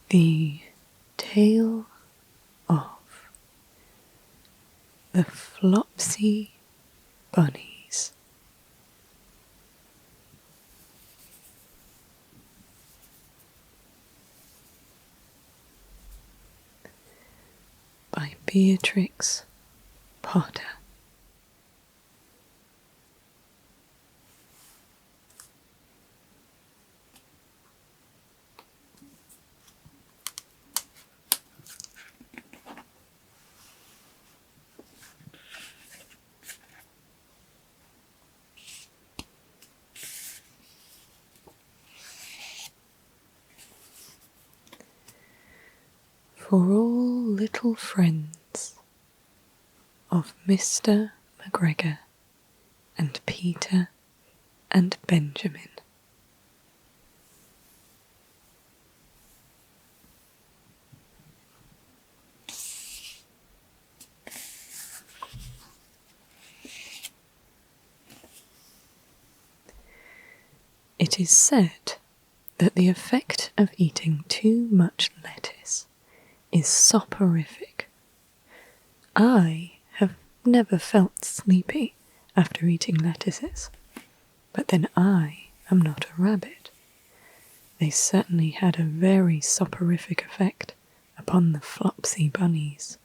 The Tale of the Flopsy Bunnies by Beatrix Potter. For all little friends of Mr. McGregor and Peter and Benjamin. It is said that the effect of eating too much lettuce is soporific. I have never felt sleepy after eating lettuces, but then I am not a rabbit. They certainly had a very soporific effect upon the Flopsy Bunnies.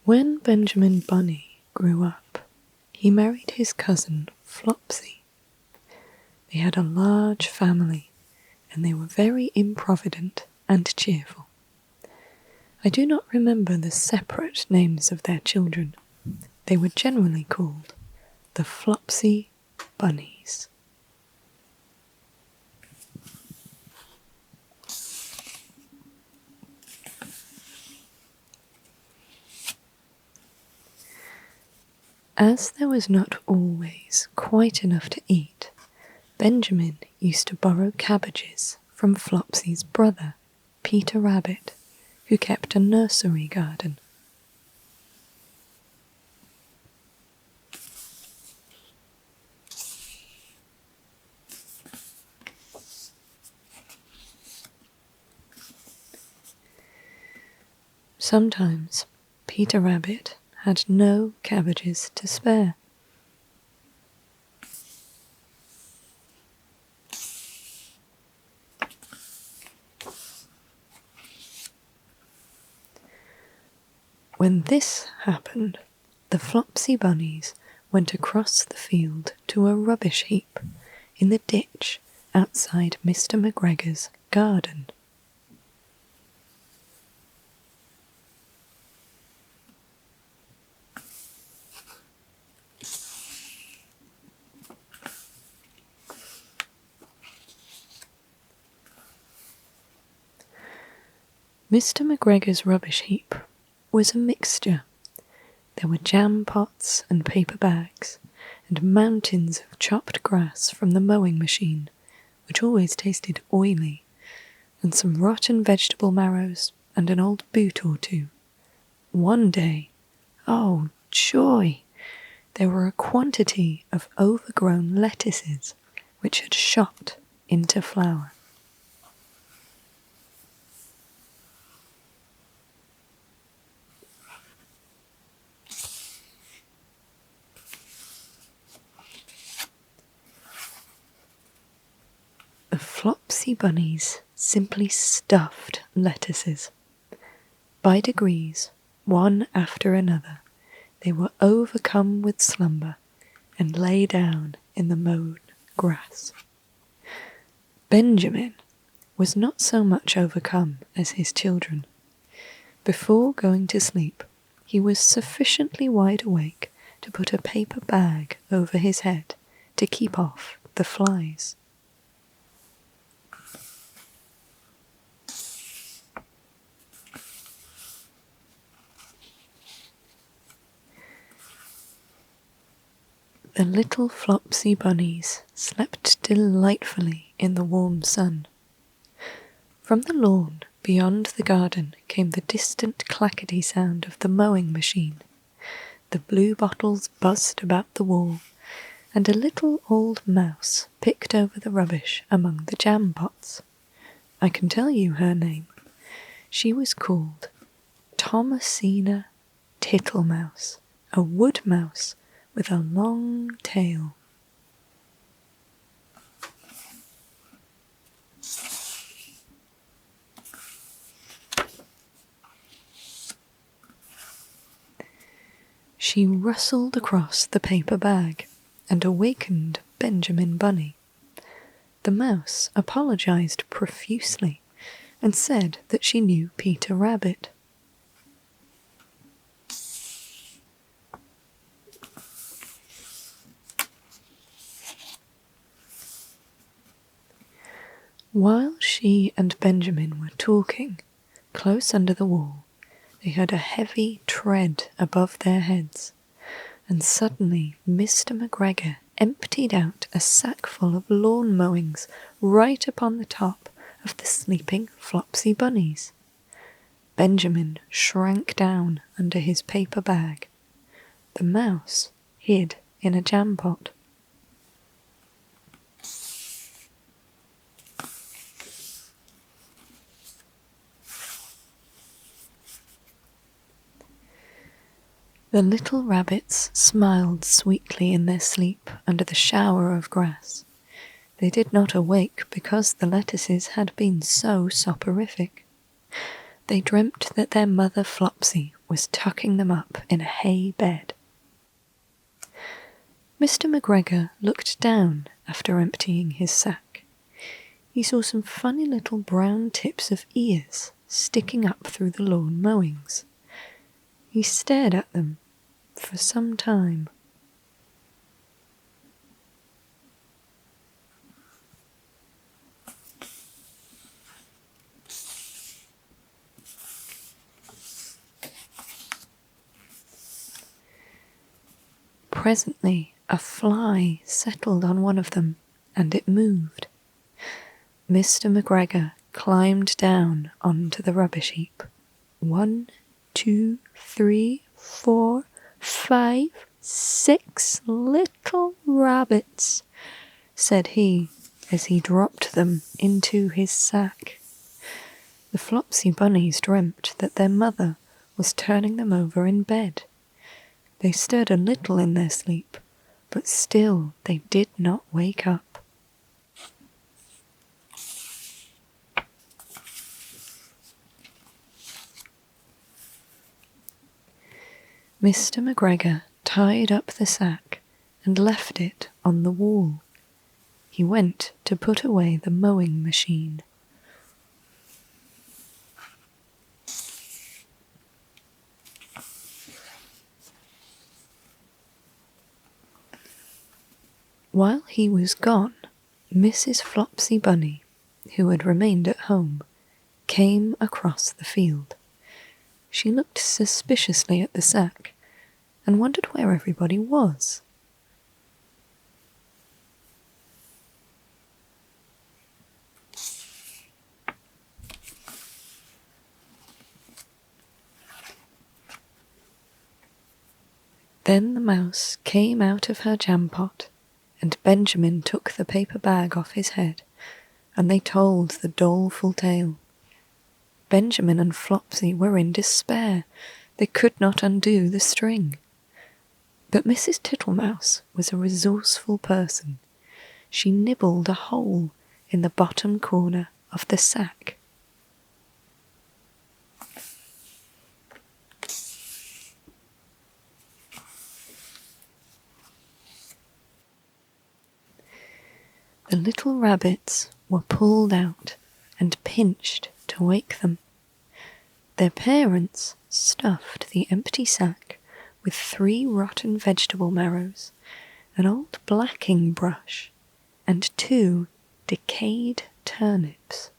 When Benjamin Bunny grew up, he married his cousin Flopsy. They had a large family, and they were very improvident and cheerful. I do not remember the separate names of their children. They were generally called the Flopsy Bunnies. As there was not always quite enough to eat, Benjamin used to borrow cabbages from Flopsy's brother, Peter Rabbit, who kept a nursery garden. Sometimes Peter Rabbit had no cabbages to spare. When this happened, the Flopsy Bunnies went across the field to a rubbish heap in the ditch outside Mr. McGregor's garden. Mr. McGregor's rubbish heap was a mixture. There were jam pots and paper bags, and mountains of chopped grass from the mowing machine, which always tasted oily, and some rotten vegetable marrows and an old boot or two. One day, oh joy, there were a quantity of overgrown lettuces which had shot into flower. The Flopsy Bunnies simply stuffed lettuces. By degrees, one after another, they were overcome with slumber and lay down in the mown grass. Benjamin was not so much overcome as his children. Before going to sleep, he was sufficiently wide awake to put a paper bag over his head to keep off the flies. The little Flopsy Bunnies slept delightfully in the warm sun. From the lawn beyond the garden came the distant clackety sound of the mowing machine. The blue bottles buzzed about the wall, and a little old mouse picked over the rubbish among the jam pots. I can tell you her name. She was called Thomasina Tittlemaus, a wood mouse with a long tail. She rustled across the paper bag and awakened Benjamin Bunny. The mouse apologized profusely and said that she knew Peter Rabbit. While she and Benjamin were talking, close under the wall, they heard a heavy tread above their heads, and suddenly Mr. McGregor emptied out a sack full of lawn mowings right upon the top of the sleeping Flopsy Bunnies. Benjamin shrank down under his paper bag. The mouse hid in a jam pot. The little rabbits smiled sweetly in their sleep under the shower of grass. They did not awake because the lettuces had been so soporific. They dreamt that their mother Flopsy was tucking them up in a hay bed. Mr. McGregor looked down after emptying his sack. He saw some funny little brown tips of ears sticking up through the lawn mowings. He stared at them for some time. Presently, a fly settled on one of them, and it moved. Mr. McGregor climbed down onto the rubbish heap. 1, 2, 3, 4, 5, 6 little rabbits, said he as he dropped them into his sack. The Flopsy Bunnies dreamt that their mother was turning them over in bed. They stirred a little in their sleep, but still they did not wake up. Mr. McGregor tied up the sack and left it on the wall. He went to put away the mowing machine. While he was gone, Mrs. Flopsy Bunny, who had remained at home, came across the field. She looked suspiciously at the sack and wondered where everybody was. Then the mouse came out of her jam pot, and Benjamin took the paper bag off his head, and they told the doleful tale. Benjamin and Flopsy were in despair. They could not undo the string. But Mrs. Tittlemaus was a resourceful person. She nibbled a hole in the bottom corner of the sack. The little rabbits were pulled out and pinched to wake them. Their parents stuffed the empty sack with 3 rotten vegetable marrows, an old blacking brush, and 2 decayed turnips.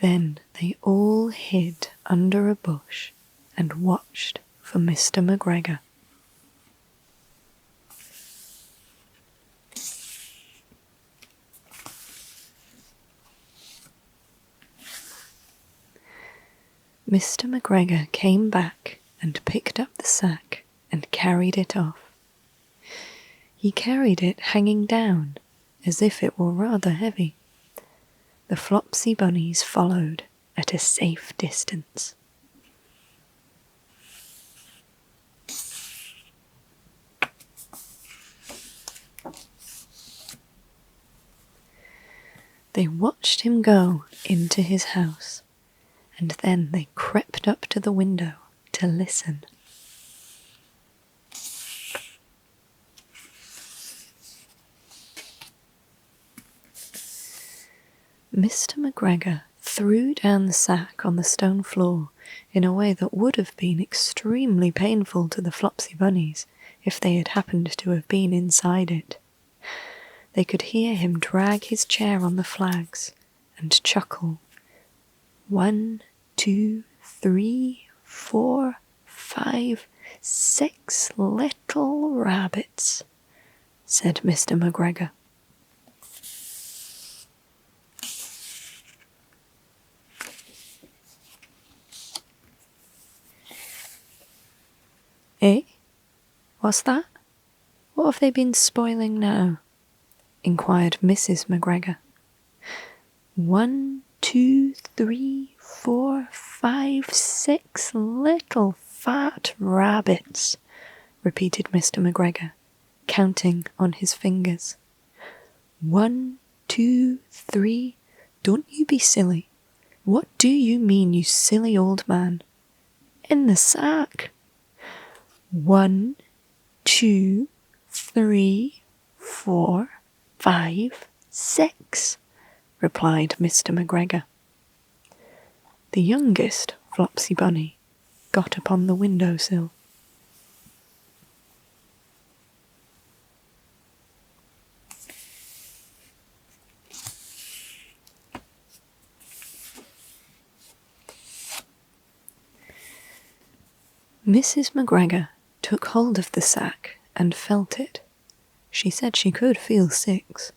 Then they all hid under a bush and watched for Mr. McGregor. Mr. McGregor came back and picked up the sack and carried it off. He carried it hanging down, as if it were rather heavy. The Flopsy Bunnies followed at a safe distance. They watched him go into his house, and then they crept up to the window to listen. Mr. McGregor threw down the sack on the stone floor in a way that would have been extremely painful to the Flopsy Bunnies if they had happened to have been inside it. They could hear him drag his chair on the flags and chuckle. 1, 2, 3, 4, 5, 6 little rabbits, said Mr. McGregor. Eh? What's that? What have they been spoiling now? Inquired Mrs. McGregor. 1, 2, 3, 4, 5, 6 little fat rabbits, repeated Mr. McGregor, counting on his fingers. 1, 2, 3, don't you be silly. What do you mean, you silly old man? In the sack. 1, 2, 3, 4, 5, 6, replied Mr. McGregor. The youngest Flopsy Bunny got upon the window-sill. Mrs. McGregor took hold of the sack and felt it. She said she could feel 6,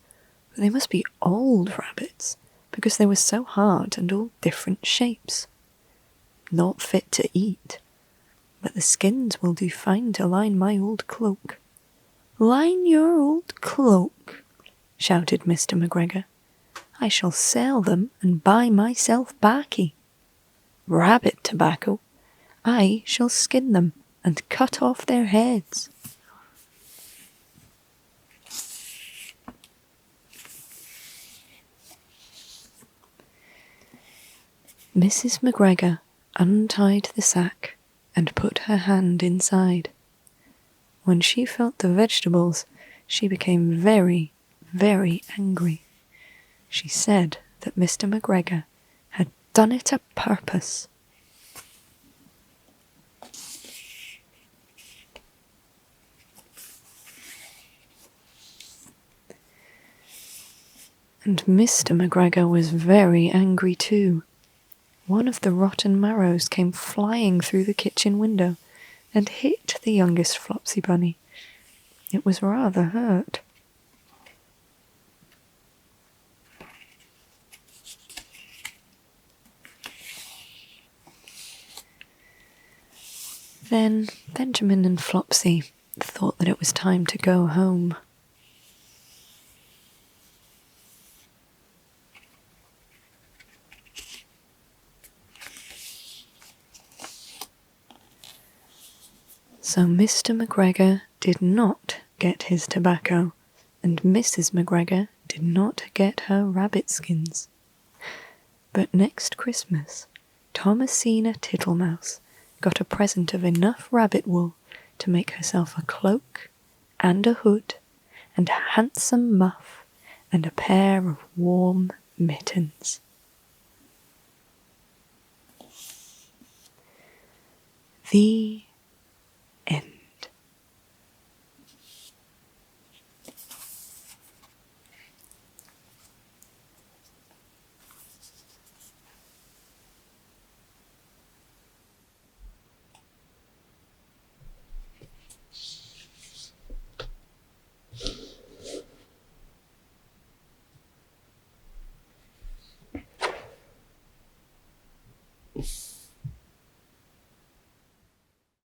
but they must be old rabbits, because they were so hard and all different shapes. Not fit to eat, but the skins will do fine to line my old cloak. Line your old cloak, shouted Mr. McGregor. I shall sell them and buy myself baccy. Rabbit tobacco. I shall skin them and cut off their heads. Mrs. McGregor untied the sack and put her hand inside. When she felt the vegetables, she became very, very angry. She said that Mr. McGregor had done it a purpose. And Mr. McGregor was very angry too. One of the rotten marrows came flying through the kitchen window and hit the youngest Flopsy Bunny. It was rather hurt. Then Benjamin and Flopsy thought that it was time to go home. So Mr. McGregor did not get his tobacco, and Mrs. McGregor did not get her rabbit skins. But next Christmas, Thomasina Tittlemouse got a present of enough rabbit wool to make herself a cloak and a hood and a handsome muff and a pair of warm mittens. The